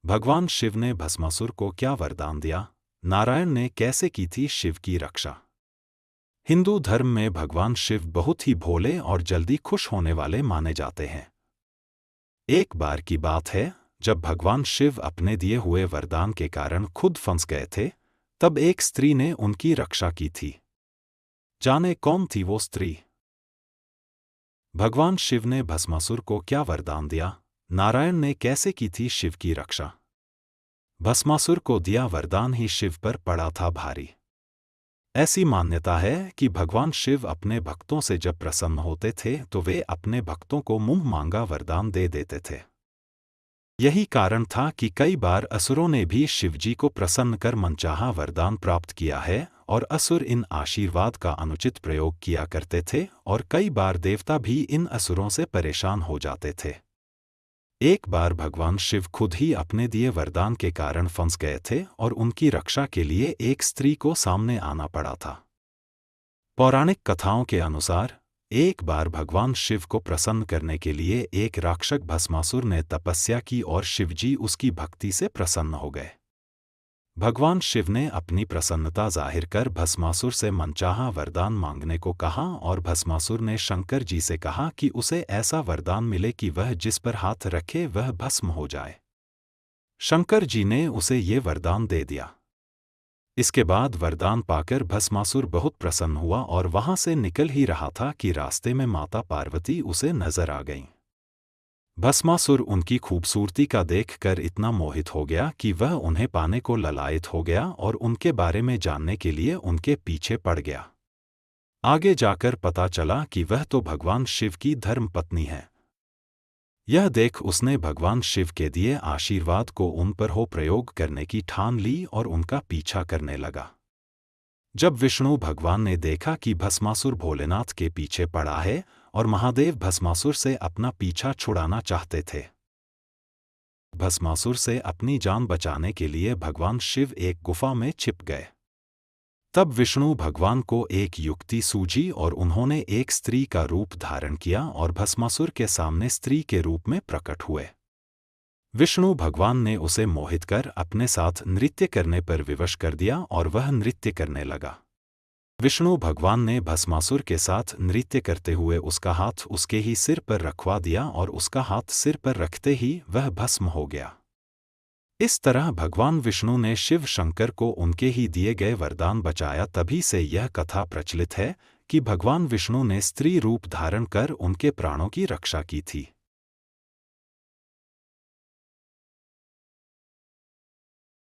भगवान शिव ने भस्मासुर को क्या वरदान दिया? नारायण ने कैसे की थी शिव की रक्षा? हिंदू धर्म में भगवान शिव बहुत ही भोले और जल्दी खुश होने वाले माने जाते हैं। एक बार की बात है, जब भगवान शिव अपने दिए हुए वरदान के कारण खुद फंस गए थे, तब एक स्त्री ने उनकी रक्षा की थी। जाने कौन थी वो स्त्री? भगवान शिव ने भस्मासुर को क्या वरदान दिया? नारायण ने कैसे की थी शिव की रक्षा? भस्मासुर को दिया वरदान ही शिव पर पड़ा था भारी। ऐसी मान्यता है कि भगवान शिव अपने भक्तों से जब प्रसन्न होते थे तो वे अपने भक्तों को मुंह मांगा वरदान दे देते थे। यही कारण था कि कई बार असुरों ने भी शिवजी को प्रसन्न कर मनचाहा वरदान प्राप्त किया है और असुर इन आशीर्वाद का अनुचित प्रयोग किया करते थे और कई बार देवता भी इन असुरों से परेशान हो जाते थे। एक बार भगवान शिव खुद ही अपने दिए वरदान के कारण फंस गए थे और उनकी रक्षा के लिए एक स्त्री को सामने आना पड़ा था। पौराणिक कथाओं के अनुसार एक बार भगवान शिव को प्रसन्न करने के लिए एक राक्षस भस्मासुर ने तपस्या की और शिवजी उसकी भक्ति से प्रसन्न हो गए। भगवान शिव ने अपनी प्रसन्नता जाहिर कर भस्मासुर से मनचाहा वरदान मांगने को कहा और भस्मासुर ने शंकर जी से कहा कि उसे ऐसा वरदान मिले कि वह जिस पर हाथ रखे वह भस्म हो जाए। शंकर जी ने उसे ये वरदान दे दिया। इसके बाद वरदान पाकर भस्मासुर बहुत प्रसन्न हुआ और वहां से निकल ही रहा था कि रास्ते में माता पार्वती उसे नजर आ गईं। भस्मासुर उनकी खूबसूरती का देखकर इतना मोहित हो गया कि वह उन्हें पाने को ललायत हो गया और उनके बारे में जानने के लिए उनके पीछे पड़ गया। आगे जाकर पता चला कि वह तो भगवान शिव की धर्मपत्नी है। यह देख उसने भगवान शिव के दिए आशीर्वाद को उन पर हो प्रयोग करने की ठान ली और उनका पीछा करने लगा। जब विष्णु भगवान ने देखा कि भस्मासुर भोलेनाथ के पीछे पड़ा है और महादेव भस्मासुर से अपना पीछा छुड़ाना चाहते थे, भस्मासुर से अपनी जान बचाने के लिए भगवान शिव एक गुफा में छिप गए। तब विष्णु भगवान को एक युक्ति सूझी और उन्होंने एक स्त्री का रूप धारण किया और भस्मासुर के सामने स्त्री के रूप में प्रकट हुए। विष्णु भगवान ने उसे मोहित कर अपने साथ नृत्य करने पर विवश कर दिया और वह नृत्य करने लगा। विष्णु भगवान ने भस्मासुर के साथ नृत्य करते हुए उसका हाथ उसके ही सिर पर रखवा दिया और उसका हाथ सिर पर रखते ही वह भस्म हो गया। इस तरह भगवान विष्णु ने शिव शंकर को उनके ही दिए गए वरदान बचाया। तभी से यह कथा प्रचलित है कि भगवान विष्णु ने स्त्री रूप धारण कर उनके प्राणों की रक्षा की थी।